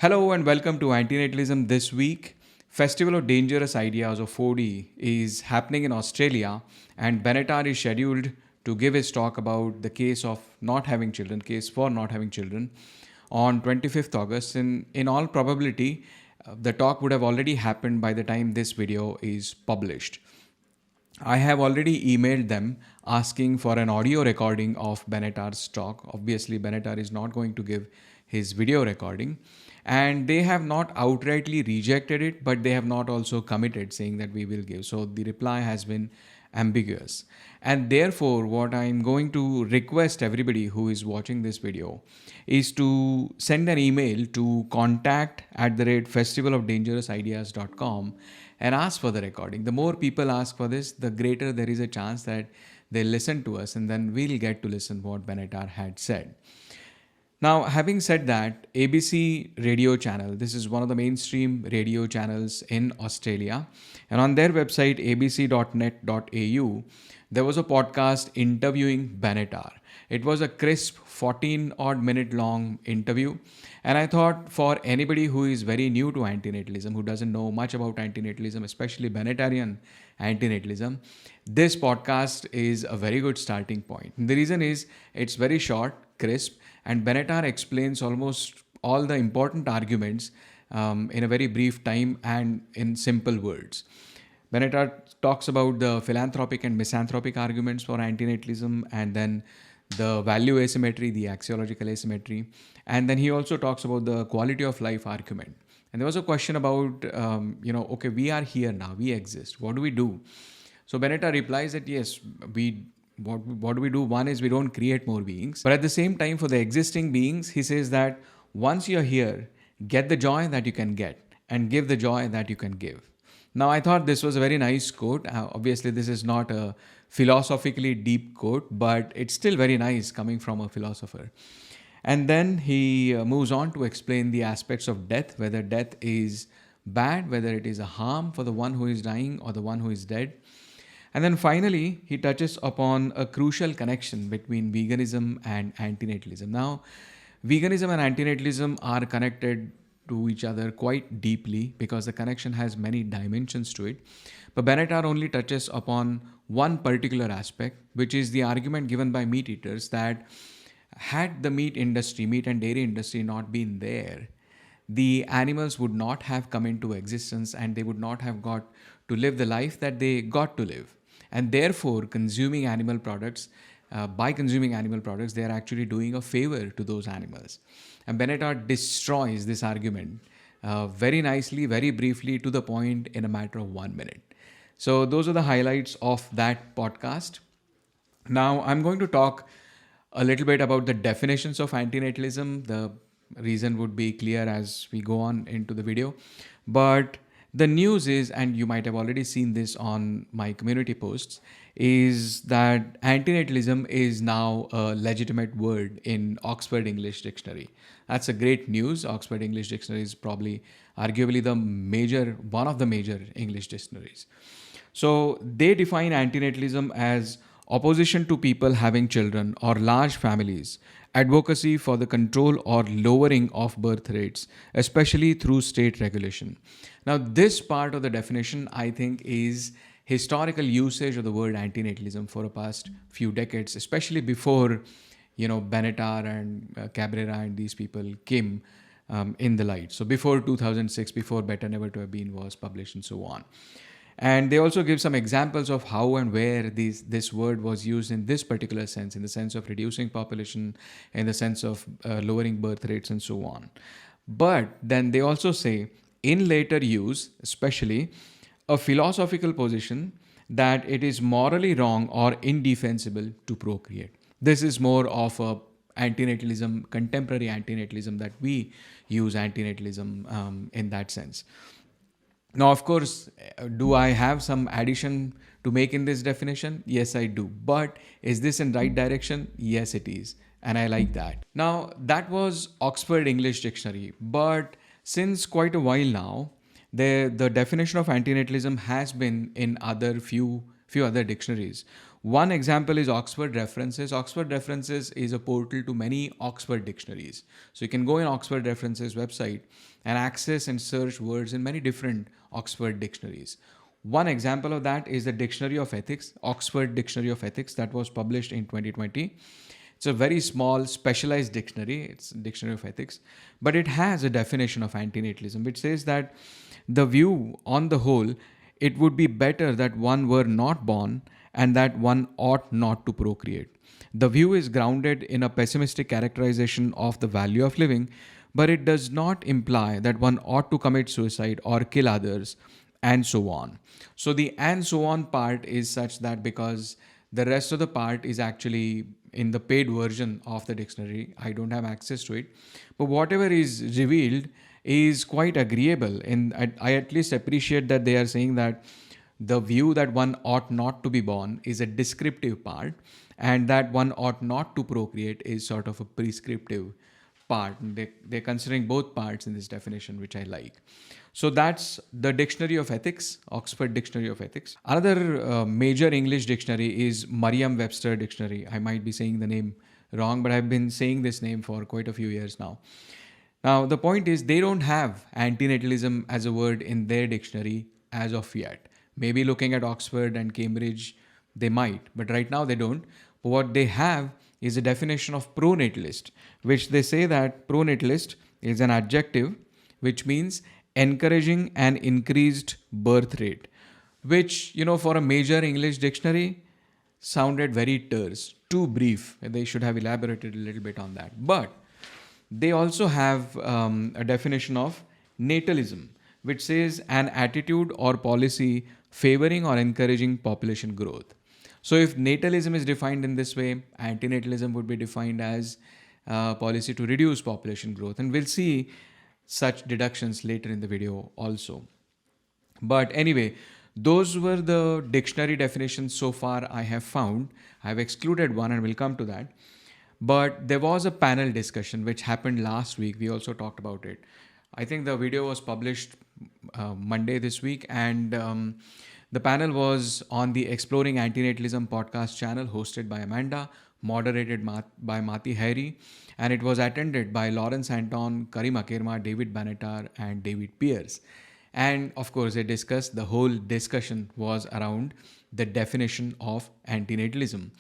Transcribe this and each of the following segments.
Hello and welcome to Antinatalism this week. Festival of Dangerous Ideas or 4D is happening in Australia, and Benatar is scheduled to give his talk about the case of not having children, case for not having children on 25th August. In all probability, the talk would have already happened by the time this video is published. I have already emailed them asking for an audio recording of Benatar's talk. Obviously, Benatar is not going to give his video recording. And they have not outrightly rejected it, but they have not also committed saying that we will give. So the reply has been ambiguous. And therefore, what I'm going to request everybody who is watching this video is to send an email to contact@festivalofdangerousideas.com and ask for the recording. The more people ask for this, the greater there is a chance that they listen to us, and then we'll get to listen what Benatar had said. Now, having said that, ABC radio channel, this is one of the mainstream radio channels in Australia, and on their website abc.net.au, there was a podcast interviewing Benatar. It was a crisp 14 odd minute long interview, and I thought for anybody who is very new to antinatalism, who doesn't know much about antinatalism, especially Benatarian antinatalism, this podcast is a very good starting point. The reason is it's very short, crisp, and Benatar explains almost all the important arguments in a very brief time and in simple words. Benatar talks about the philanthropic and misanthropic arguments for antinatalism, and then the value asymmetry, the axiological asymmetry, and then he also talks about the quality of life argument. And there was a question about, okay, we are here now, we exist. What do we do? So Benatar replies that yes, what do we do? One is we don't create more beings. But at the same time, for the existing beings, he says that once you're here, get the joy that you can get and give the joy that you can give. Now, I thought this was a very nice quote. Obviously, this is not a philosophically deep quote, but it's still very nice coming from a philosopher. And then he moves on to explain the aspects of death, whether death is bad, whether it is a harm for the one who is dying or the one who is dead. And then finally, he touches upon a crucial connection between veganism and antinatalism. Now, veganism and antinatalism are connected to each other quite deeply because the connection has many dimensions to it. But Benatar only touches upon one particular aspect, which is the argument given by meat eaters that had the meat and dairy industry not been there, the animals would not have come into existence and they would not have got to live the life that they got to live. And therefore, by consuming animal products, they are actually doing a favor to those animals. And Benatar destroys this argument very nicely, very briefly, to the point in a matter of 1 minute. So those are the highlights of that podcast. Now, I'm going to talk a little bit about the definitions of antinatalism. The reason would be clear as we go on into the video. But the news is, and you might have already seen this on my community posts, is that antinatalism is now a legitimate word in Oxford English Dictionary. That's a great news. Oxford English Dictionary is probably arguably one of the major English dictionaries. So they define antinatalism as opposition to people having children or large families, advocacy for the control or lowering of birth rates, especially through state regulation. Now, this part of the definition, I think, is historical usage of the word antinatalism for the past few decades, especially before, Benatar and Cabrera and these people came in the light. So before 2006, before Better Never to Have Been was published and so on. And they also give some examples of how and where this word was used in this particular sense, in the sense of reducing population, in the sense of lowering birth rates and so on. But then they also say, in later use, especially, a philosophical position that it is morally wrong or indefensible to procreate. This is more of a antinatalism, contemporary antinatalism that we use antinatalism in that sense. Now, of course, do I have some addition to make in this definition? Yes, I do. But is this in right direction? Yes, it is. And I like that. Now, that was Oxford English Dictionary. But since quite a while now, the definition of antinatalism has been in few other dictionaries. One example is Oxford References. Oxford References is a portal to many Oxford dictionaries. So you can go in Oxford References website and access and search words in many different Oxford dictionaries. One example of that is the Dictionary of Ethics, Oxford Dictionary of Ethics, that was published in 2020. It's a very small, specialized dictionary. It's a Dictionary of Ethics, but it has a definition of antinatalism, which says that the view, on the whole, it would be better that one were not born and that one ought not to procreate. The view is grounded in a pessimistic characterization of the value of living, but it does not imply that one ought to commit suicide or kill others, and so on. So the and so on part is such that because the rest of the part is actually in the paid version of the dictionary, I don't have access to it. But whatever is revealed is quite agreeable. And I at least appreciate that they are saying that the view that one ought not to be born is a descriptive part, and that one ought not to procreate is sort of a prescriptive part. They're considering both parts in this definition, which I like. So that's the Dictionary of Ethics, Oxford Dictionary of Ethics. Another major English dictionary is Merriam-Webster Dictionary. I might be saying the name wrong, but I've been saying this name for quite a few years now. Now, the point is they don't have antinatalism as a word in their dictionary as of yet. Maybe looking at Oxford and Cambridge, they might, but right now they don't. But what they have is a definition of pronatalist, which they say that pronatalist is an adjective which means encouraging an increased birth rate, which, for a major English dictionary sounded very terse, too brief. They should have elaborated a little bit on that. But they also have a definition of natalism, which says an attitude or policy favoring or encouraging population growth. So if natalism is defined in this way, antinatalism would be defined as policy to reduce population growth. And we'll see such deductions later in the video also. But anyway, those were the dictionary definitions so far I have found. I have excluded one and we'll come to that. But there was a panel discussion which happened last week. We also talked about it. I think the video was published Monday this week, and the panel was on the Exploring Antinatalism podcast channel hosted by Amanda, moderated by Mati Harry, and it was attended by Lawrence Anton, Karim Akirma, David Benatar, and David Pierce. And of course, they discussed, the whole discussion was around the definition of antinatalism.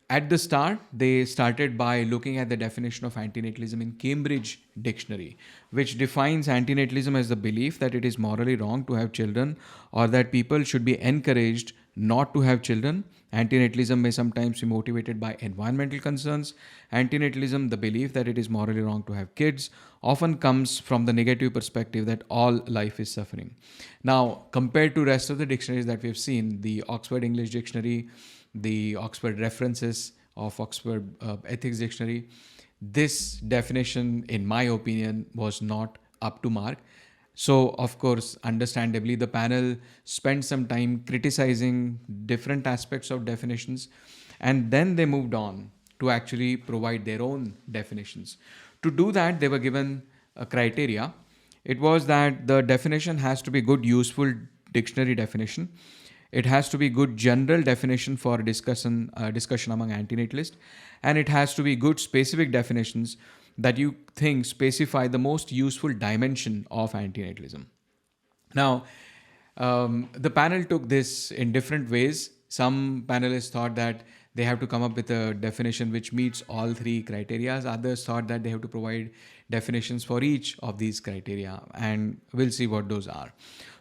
At the start, they started by looking at the definition of antinatalism in Cambridge Dictionary, which defines antinatalism as the belief that it is morally wrong to have children, or that people should be encouraged not to have children. Antinatalism may sometimes be motivated by environmental concerns. Antinatalism, the belief that it is morally wrong to have kids, often comes from the negative perspective that all life is suffering. Now, compared to rest of the dictionaries that we've seen, the Oxford English Dictionary, the Oxford References of Oxford Ethics Dictionary, this definition, in my opinion, was not up to mark. So, of course, understandably, the panel spent some time criticizing different aspects of definitions, and then they moved on to actually provide their own definitions. To do that, they were given a criteria. It was that the definition has to be good, useful dictionary definition. It has to be good general definition for discussion among antinatalists, and it has to be good specific definitions that you think specify the most useful dimension of antinatalism. Now, the panel took this in different ways. Some panelists thought that they have to come up with a definition which meets all three criteria. Others thought that they have to provide definitions for each of these criteria, and we'll see what those are.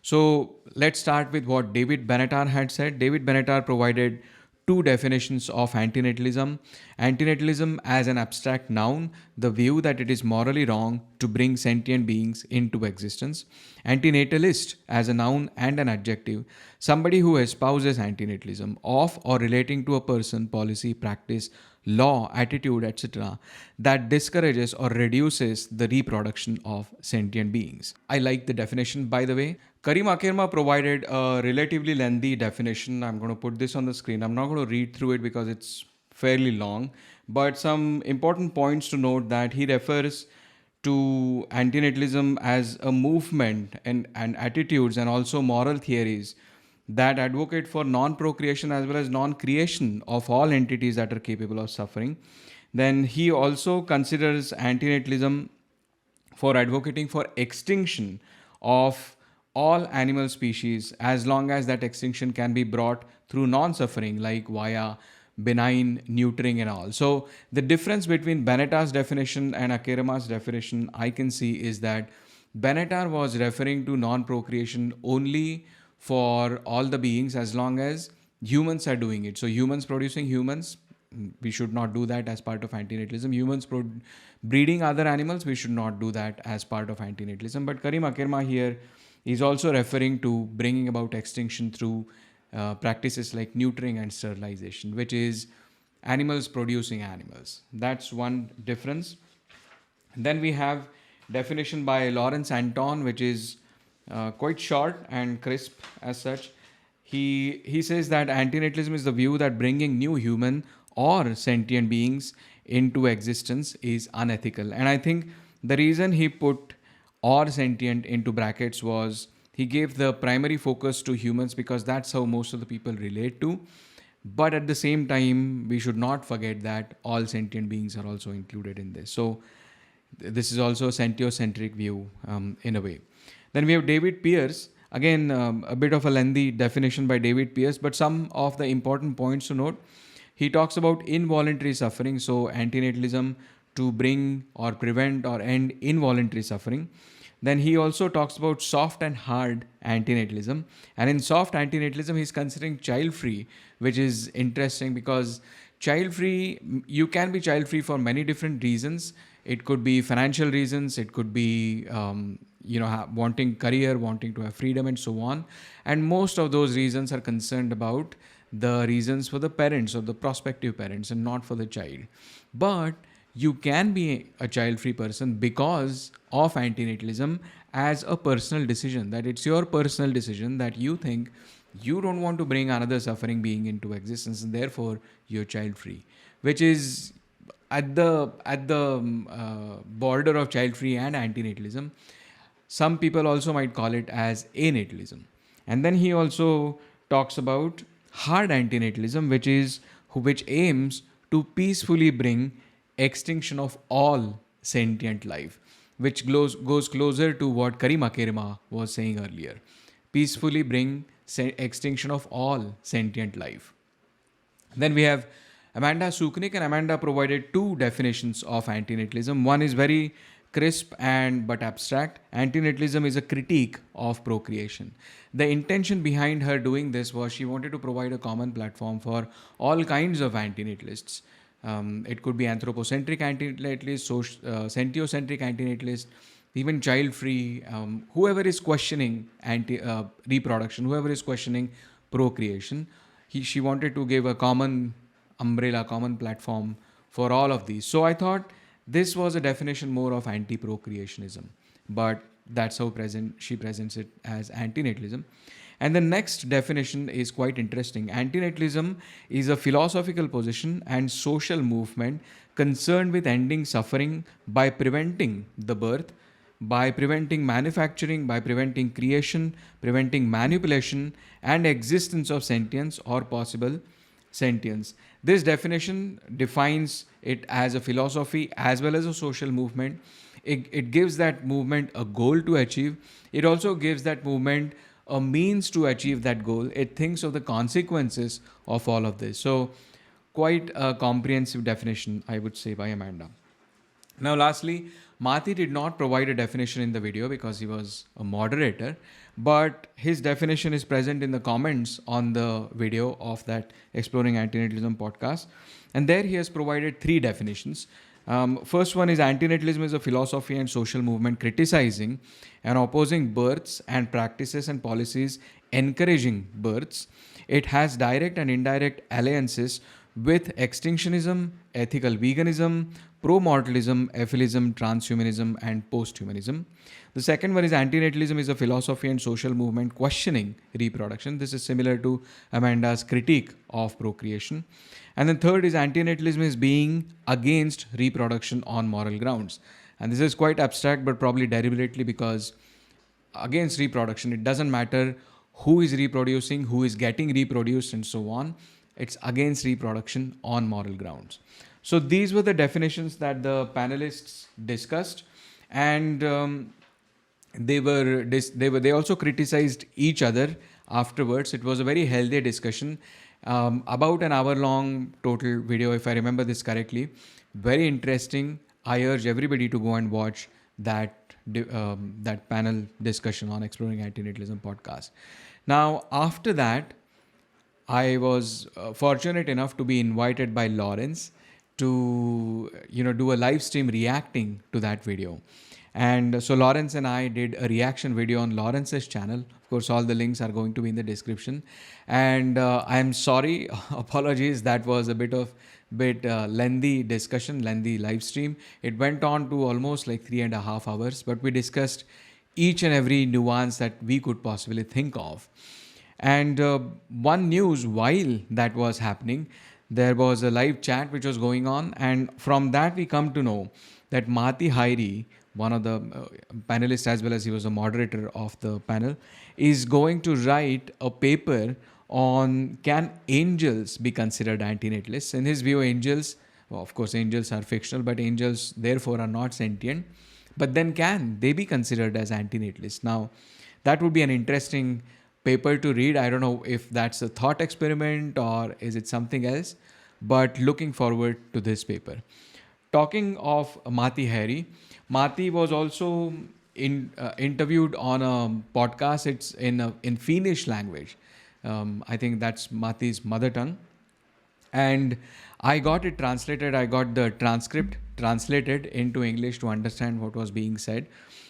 So let's start with what David Benatar had said. David Benatar provided two definitions of antinatalism. Antinatalism as an abstract noun, the view that it is morally wrong to bring sentient beings into existence. Antinatalist as a noun and an adjective, somebody who espouses antinatalism of or relating to a person, policy, practice, law, attitude, etc., that discourages or reduces the reproduction of sentient beings. I like the definition, by the way. Karim Akirma provided a relatively lengthy definition. I'm going to put this on the screen. I'm not going to read through it because it's fairly long, but some important points to note that he refers to antinatalism as a movement and attitudes and also moral theories that advocate for non-procreation as well as non-creation of all entities that are capable of suffering. Then he also considers antinatalism for advocating for extinction of all animal species as long as that extinction can be brought through non-suffering, like via benign neutering and all. So the difference between Benatar's definition and Akkerman's definition I can see is that Benatar was referring to non-procreation only for all the beings as long as humans are doing it. So humans producing humans, we should not do that as part of antinatalism. Humans breeding other animals, we should not do that as part of antinatalism. But Karim Akkerman here is also referring to bringing about extinction through practices like neutering and sterilization, which is animals producing animals. That's one difference. Then we have definition by Lawrence Anton, which is quite short and crisp as such. He says that antinatalism is the view that bringing new human or sentient beings into existence is unethical. And I think the reason he put or sentient into brackets was he gave the primary focus to humans because that's how most of the people relate to. But at the same time, we should not forget that all sentient beings are also included in this. So this is also a sentiocentric view in a way. Then we have David Pearce. Again, a bit of a lengthy definition by David Pearce, but some of the important points to note. He talks about involuntary suffering, so antinatalism to bring or prevent or end involuntary suffering. Then he also talks about soft and hard antinatalism. And in soft antinatalism, he's considering child-free, which is interesting because child-free, you can be child-free for many different reasons. It could be financial reasons, it could be wanting career, wanting to have freedom and so on. And most of those reasons are concerned about the reasons for the parents or the prospective parents and not for the child. But you can be a child-free person because of antinatalism as a personal decision, that it's your personal decision that you think you don't want to bring another suffering being into existence and therefore you're child-free, which is at the border of child-free and antinatalism. Some people also might call it as anatalism. And then he also talks about hard antinatalism, which aims to peacefully bring extinction of all sentient life, which goes closer to what Karim Akkerman was saying earlier. Peacefully bring extinction of all sentient life. Then we have Amanda Suknik, and Amanda provided two definitions of antinatalism. One is very crisp but abstract. Antinatalism is a critique of procreation. The intention behind her doing this was she wanted to provide a common platform for all kinds of antinatalists. It could be anthropocentric antinatalists, sentiocentric antinatalists, even child-free, whoever is questioning reproduction, whoever is questioning procreation. She wanted to give a common umbrella, common platform for all of these. So I thought this was a definition more of anti-procreationism, but that's how she presents it as antinatalism. And the next definition is quite interesting. Antinatalism is a philosophical position and social movement concerned with ending suffering by preventing the birth, by preventing manufacturing, by preventing creation, preventing manipulation and existence of sentience or possible sentience. This definition defines it as a philosophy as well as a social movement. It gives that movement a goal to achieve. It also gives that movement a means to achieve that goal. It thinks of the consequences of all of this. So quite a comprehensive definition, I would say, by Amanda. Now, lastly, Mati did not provide a definition in the video because he was a moderator, but his definition is present in the comments on the video of that Exploring Antinatalism podcast. And there he has provided three definitions. First one is antinatalism is a philosophy and social movement criticizing and opposing births and practices and policies encouraging births. It has direct and indirect alliances with extinctionism, ethical veganism, pro-mortalism, ephilism, transhumanism, and posthumanism. The second one is antinatalism is a philosophy and social movement questioning reproduction. This is similar to Amanda's critique of procreation. And then third is antinatalism is being against reproduction on moral grounds. And this is quite abstract, but probably deliberately, because against reproduction, it doesn't matter who is reproducing, who is getting reproduced, and so on. It's against reproduction on moral grounds. So these were the definitions that the panelists discussed, and they also criticized each other afterwards. It was a very healthy discussion, about an hour long total video, if I remember this correctly. Very interesting. I urge everybody to go and watch that panel discussion on Exploring Antinatalism podcast. Now, after that, I was fortunate enough to be invited by Lawrence to do a live stream reacting to that video. And so Lawrence and I did a reaction video on Lawrence's channel. Of course, all the links are going to be in the description. And I'm sorry, apologies, that was a bit lengthy discussion, lengthy live stream. It went on to almost like 3.5 hours, but we discussed each and every nuance that we could possibly think of. And one news while that was happening, there was a live chat which was going on, and from that we come to know that Mahati Hairi, one of the panelists as well as he was a moderator of the panel, is going to write a paper on can angels be considered antinatalists. In his view, angels, well, of course angels are fictional, but angels therefore are not sentient. But then can they be considered as antinatalists? Now, that would be an interesting paper to read. I don't know if that's a thought experiment or is it something else, but looking forward to this paper. Talking of Mahati Hairi, Mahati was also interviewed on a podcast. It's in Finnish language. I think that's Mahati's mother tongue. And I got it translated. I got the transcript translated into English to understand what was being said.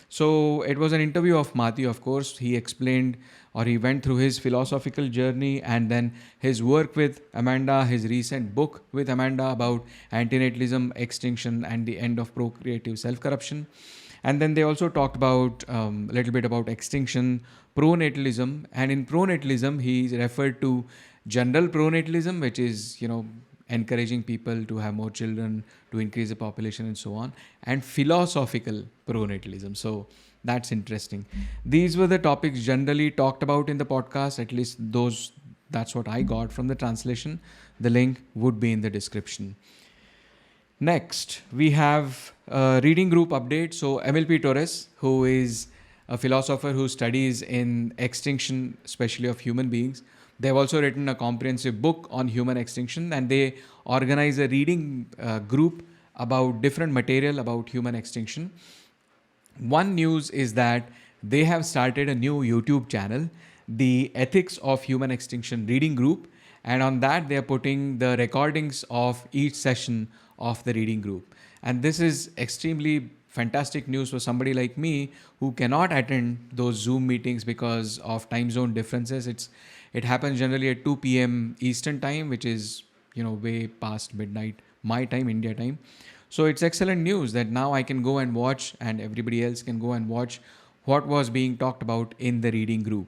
So it was an interview of Mahati, of course. He explained, or he went through his philosophical journey and then his work with Amanda, his recent book with Amanda about antinatalism, extinction, and the end of procreative self-corruption. And then they also talked about a little bit about extinction, pronatalism. And in pronatalism, he referred to general pronatalism, which is, encouraging people to have more children, to increase the population and so on, and philosophical pronatalism. So that's interesting. These were the topics generally talked about in the podcast, at least that's what I got from the translation. The link would be in the description. Next, we have a reading group update. So MLP Torres, who is a philosopher who studies in extinction, especially of human beings, they've also written a comprehensive book on human extinction, and they organize a reading group about different material about human extinction. One news is that they have started a new YouTube channel, the Ethics of Human Extinction Reading Group, and on that they are putting the recordings of each session of the reading group. And this is extremely fantastic news for somebody like me who cannot attend those Zoom meetings because of time zone differences. It happens generally at 2 p.m. Eastern time, which is, way past midnight, my time, India time. So it's excellent news that now I can go and watch, and everybody else can go and watch what was being talked about in the reading group.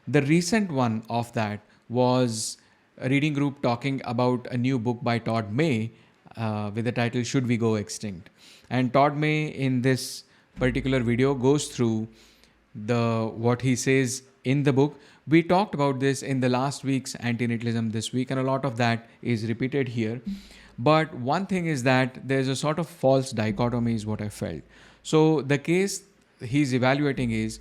The recent one of that was a reading group talking about a new book by Todd May with the title Should We Go Extinct? And Todd May in this particular video goes through what he says in the book. We talked about this in the last week's Antinatalism this week, and a lot of that is repeated here. But one thing is that there's a sort of false dichotomy is what I felt. So the case he's evaluating is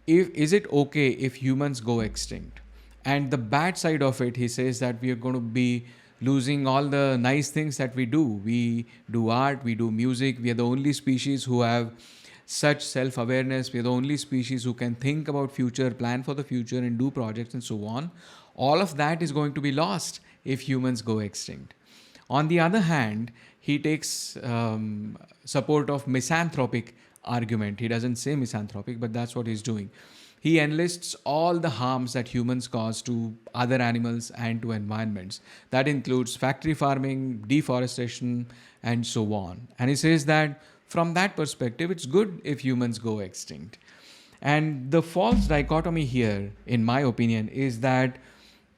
it okay if humans go extinct? And the bad side of it, he says that we are going to be losing all the nice things that we do. We do art, we do music. We are the only species who have such self-awareness. We are the only species who can think about future, plan for the future, and do projects and so on. All of that is going to be lost if humans go extinct. On the other hand, he takes support of misanthropic argument. He doesn't say misanthropic, but that's what he's doing. He enlists all the harms that humans cause to other animals and to environments. That includes factory farming, deforestation, and so on. And he says that from that perspective, it's good if humans go extinct. And the false dichotomy here, in my opinion, is that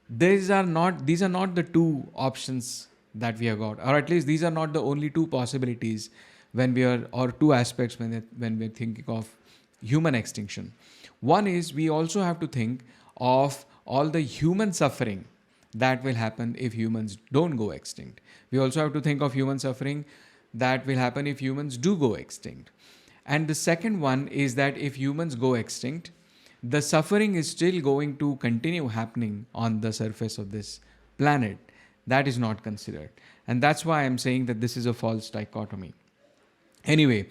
these are not the two options that we have got, or at least these are not the only two possibilities or two aspects when we're thinking of human extinction. One is we also have to think of all the human suffering that will happen if humans don't go extinct. We also have to think of human suffering that will happen if humans do go extinct. And the second one is that if humans go extinct, the suffering is still going to continue happening on the surface of this planet. That is not considered. And that's why I'm saying that this is a false dichotomy. Anyway,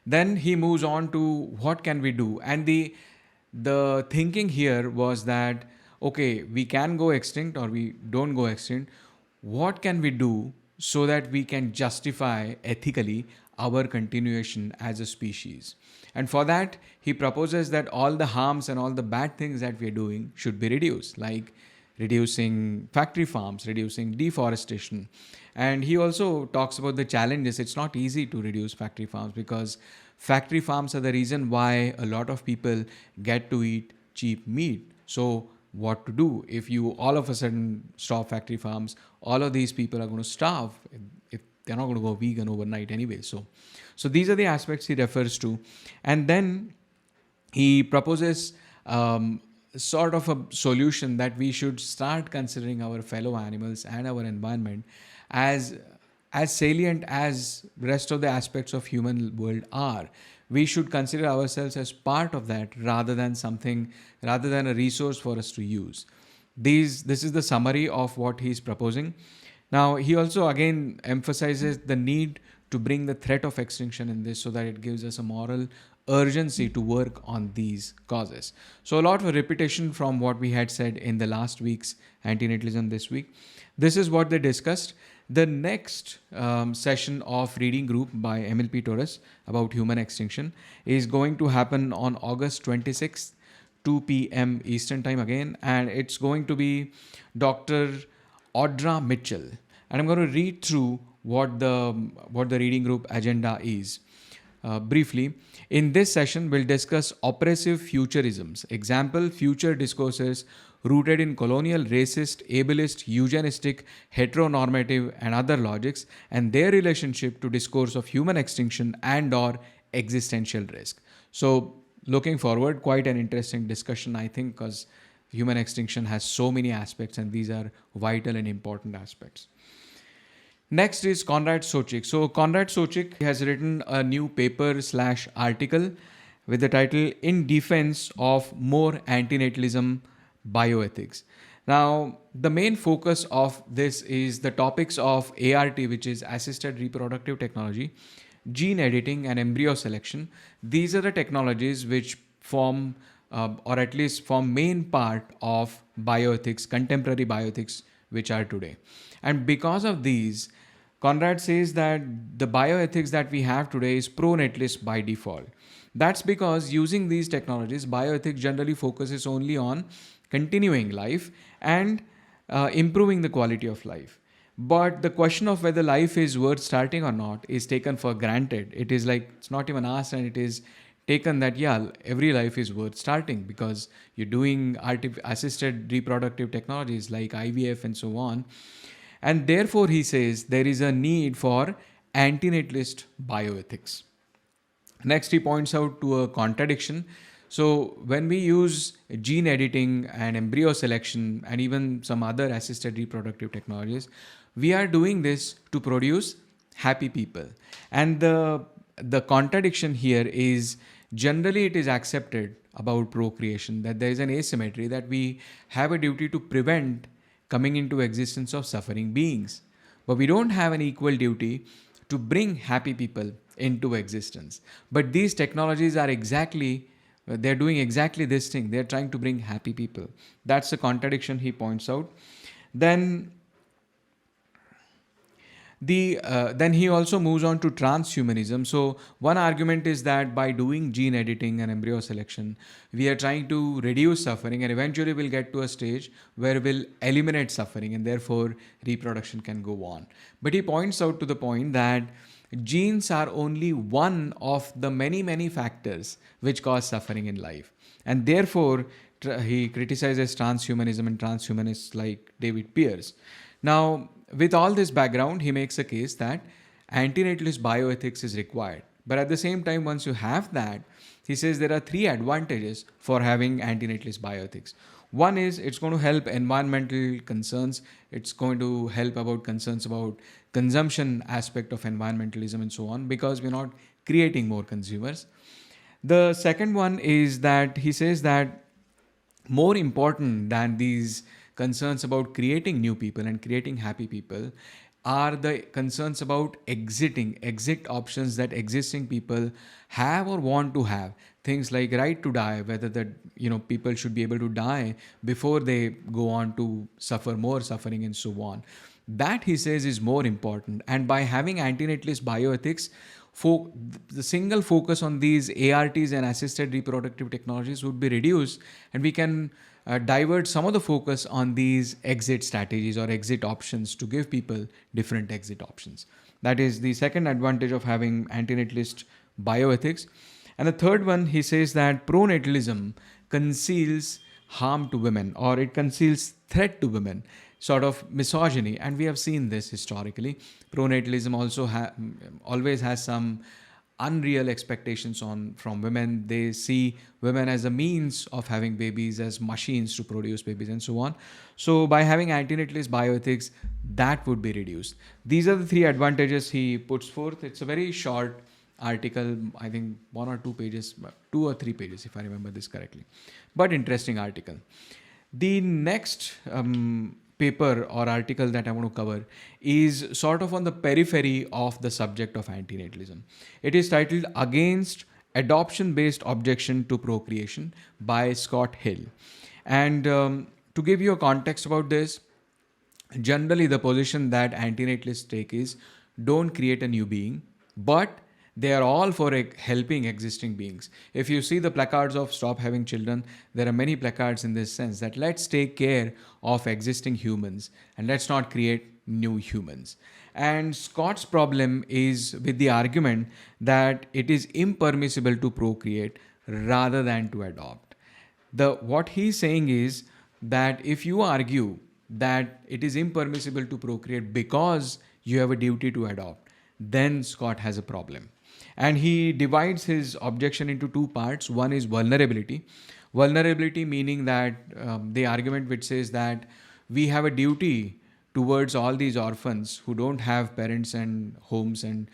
then he moves on to what can we do, and the thinking here was that okay, we can go extinct or we don't go extinct. What can we do so that we can justify ethically our continuation as a species? And for that, he proposes that all the harms and all the bad things that we're doing should be reduced, like reducing factory farms, reducing deforestation. And he also talks about the challenges. It's not easy to reduce factory farms because factory farms are the reason why a lot of people get to eat cheap meat. So, what to do if you all of a sudden stop factory farms? All of these people are going to starve if they're not going to go vegan overnight anyway. So these are the aspects he refers to, and then he proposes sort of a solution that we should start considering our fellow animals and our environment as salient as rest of the aspects of human world are. We should consider ourselves as part of that rather than a resource for us to use. This is the summary of what he is proposing. Now, he also again emphasizes the need to bring the threat of extinction in this so that it gives us a moral urgency to work on these causes. So, a lot of repetition from what we had said in the last week's Antinatalism this week. This is what they discussed. The next session of reading group by MLP Torres about human extinction is going to happen on August 26th, 2 p.m. Eastern Time again, and it's going to be Dr. Audra Mitchell. And I'm going to read through what the reading group agenda is. Briefly, in this session, we'll discuss oppressive futurisms, example, future discourses rooted in colonial, racist, ableist, eugenistic, heteronormative, and other logics, and their relationship to discourse of human extinction and/or existential risk. So, looking forward, quite an interesting discussion, I think, because human extinction has so many aspects, and these are vital and important aspects. Next is Konrad Sochik. So Konrad Sochik has written a new paper/article with the title "In Defense of More Antinatalism, Bioethics." Now, the main focus of this is the topics of ART, which is assisted reproductive technology, gene editing, and embryo selection. These are the technologies which form, or at least form, main part of bioethics, contemporary bioethics, which are today. And because of these, Conrad says that the bioethics that we have today is pro-natalist by default. That's because using these technologies, bioethics generally focuses only on continuing life and improving the quality of life. But the question of whether life is worth starting or not is taken for granted. It is like, it's not even asked, and it is taken that, yeah, every life is worth starting because you're doing assisted reproductive technologies like IVF and so on. And therefore, he says there is a need for antinatalist bioethics. Next, he points out to a contradiction. So, when we use gene editing and embryo selection and even some other assisted reproductive technologies, we are doing this to produce happy people. And the contradiction here is generally it is accepted about procreation that there is an asymmetry, that we have a duty to prevent coming into existence of suffering beings. But we don't have an equal duty to bring happy people into existence. But these technologies are they're doing exactly this thing. They're trying to bring happy people. That's the contradiction he points out. Then he also moves on to transhumanism. So one argument is that by doing gene editing and embryo selection, we are trying to reduce suffering, and eventually we'll get to a stage where we'll eliminate suffering and therefore reproduction can go on. But he points out to the point that genes are only one of the many, many factors which cause suffering in life. And therefore, he criticizes transhumanism and transhumanists like David Pearce. Now, with all this background, he makes a case that antinatalist bioethics is required. But at the same time, once you have that, he says there are three advantages for having antinatalist bioethics. One is it's going to help environmental concerns. It's going to help about concerns about consumption aspect of environmentalism and so on, because we're not creating more consumers. The second one is that he says that more important than these concerns about creating new people and creating happy people are the concerns about exit options that existing people have or want to have. Things like right to die, whether that people should be able to die before they go on to suffer more suffering and so on. That, he says, is more important. And by having antinatalist bioethics, the single focus on these ARTs and assisted reproductive technologies would be reduced, and we can divert some of the focus on these exit strategies or exit options to give people different exit options. That is the second advantage of having antinatalist bioethics. And the third one, he says that pronatalism conceals harm to women, or it conceals threat to women, sort of misogyny. And we have seen this historically. Pronatalism also always has some unreal expectations from women. They see women as a means of having babies, as machines to produce babies and so on. So by having antinatalist bioethics, that would be reduced. These are the three advantages he puts forth. It's a very short article, I think 1 or 2 pages, 2 or 3 pages if I remember this correctly, but interesting article. The next paper or article that I want to cover is sort of on the periphery of the subject of antinatalism. It is titled Against Adoption-Based Objection to Procreation by Scott Hill. And to give you a context about this, generally the position that antinatalists take is don't create a new being, but they are all for helping existing beings. If you see the placards of Stop Having Children, there are many placards in this sense that let's take care of existing humans and let's not create new humans. And Scott's problem is with the argument that it is impermissible to procreate rather than to adopt. What he's saying is that if you argue that it is impermissible to procreate because you have a duty to adopt, then Scott has a problem. And he divides his objection into 2 parts. One is vulnerability. Vulnerability meaning that the argument which says that we have a duty towards all these orphans who don't have parents and homes and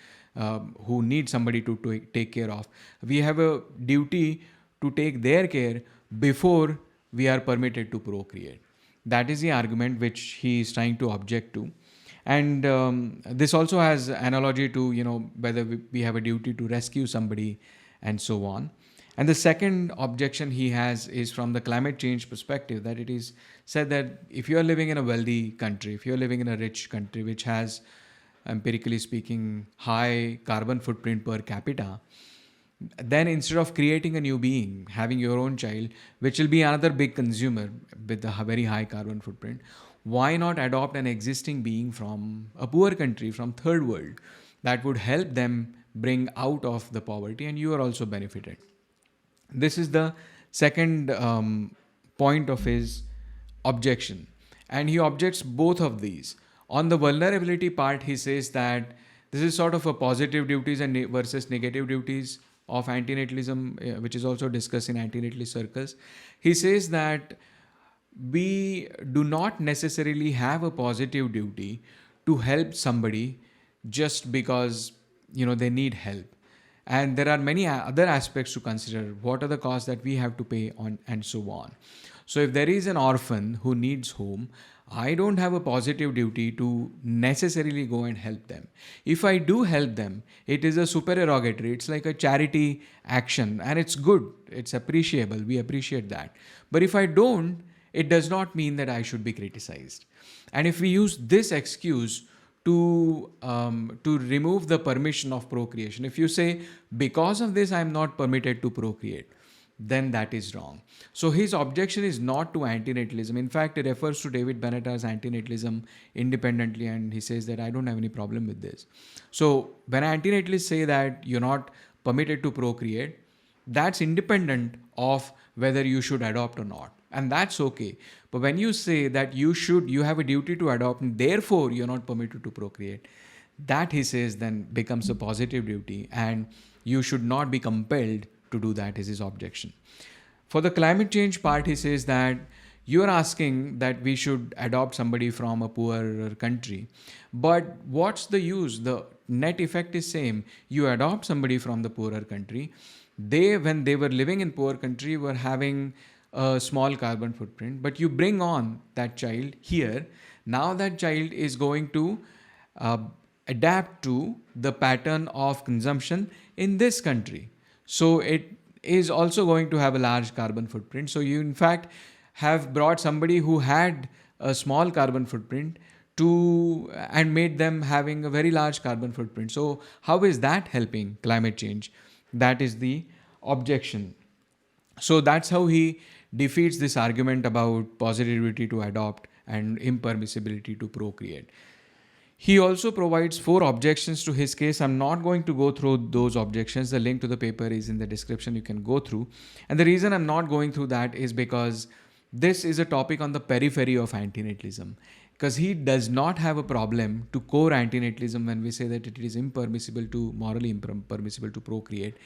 who need somebody to take care of. We have a duty to take their care before we are permitted to procreate. That is the argument which he is trying to object to. And this also has analogy to, whether we have a duty to rescue somebody and so on. And the second objection he has is from the climate change perspective, that it is said that if you are living in a wealthy country, if you're living in a rich country which has, empirically speaking, high carbon footprint per capita, then instead of creating a new being, having your own child, which will be another big consumer with a very high carbon footprint, why not adopt an existing being from a poor country, from third world, that would help them bring out of the poverty and you are also benefited. This is the second point of his objection. And he objects both of these. On the vulnerability part, he says that this is sort of a positive duties and versus negative duties of antinatalism, which is also discussed in antinatalist circles. He says that we do not necessarily have a positive duty to help somebody just because they need help, and there are many other aspects to consider. What are the costs that we have to pay on and so on. So if there is an orphan who needs home, I don't have a positive duty to necessarily go and help them. If I do help them, it is a supererogatory. It's like a charity action and it's good. It's appreciable. We appreciate that. But if I don't, it does not mean that I should be criticized. And if we use this excuse to remove the permission of procreation, if you say, because of this, I am not permitted to procreate, then that is wrong. So his objection is not to antinatalism. In fact, it refers to David Benatar's antinatalism independently, and he says that I don't have any problem with this. So when antinatalists say that you're not permitted to procreate, that's independent of whether you should adopt or not. And that's okay. But when you say that you have a duty to adopt and therefore you're not permitted to procreate, that, he says, then becomes a positive duty and you should not be compelled to do that, is his objection. For the climate change part, he says that you're asking that we should adopt somebody from a poorer country. But what's the use? The net effect is same. You adopt somebody from the poorer country. They, when they were living in poor country, were having a small carbon footprint. But you bring on that child here. Now that child is going to uh, adapt to the pattern of consumption in this country. So it is also going to have a large carbon footprint. So you, in fact, have brought somebody who had a small carbon footprint to and made them having a very large carbon footprint. So how is that helping climate change? That is the objection. So that's how he defeats this argument about positivity to adopt and impermissibility to procreate. He also provides 4 objections to his case. I'm not going to go through those objections. The link to the paper is in the description. You can go through. And the reason I'm not going through that is because this is a topic on the periphery of antinatalism. Because he does not have a problem to core antinatalism when we say that it is impermissible to, morally impermissible to procreate,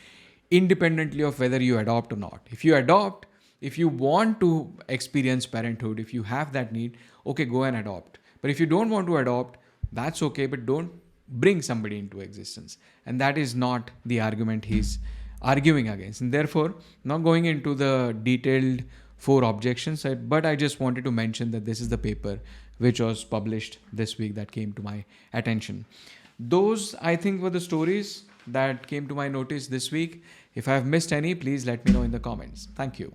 independently of whether you adopt or not. If you adopt, if you want to experience parenthood, if you have that need, okay, go and adopt. But if you don't want to adopt, that's okay, but don't bring somebody into existence. And that is not the argument he's arguing against. And therefore, not going into the detailed 4 objections, but I just wanted to mention that this is the paper which was published this week that came to my attention. Those, I think, were the stories that came to my notice this week. If I have missed any, please let me know in the comments. Thank you.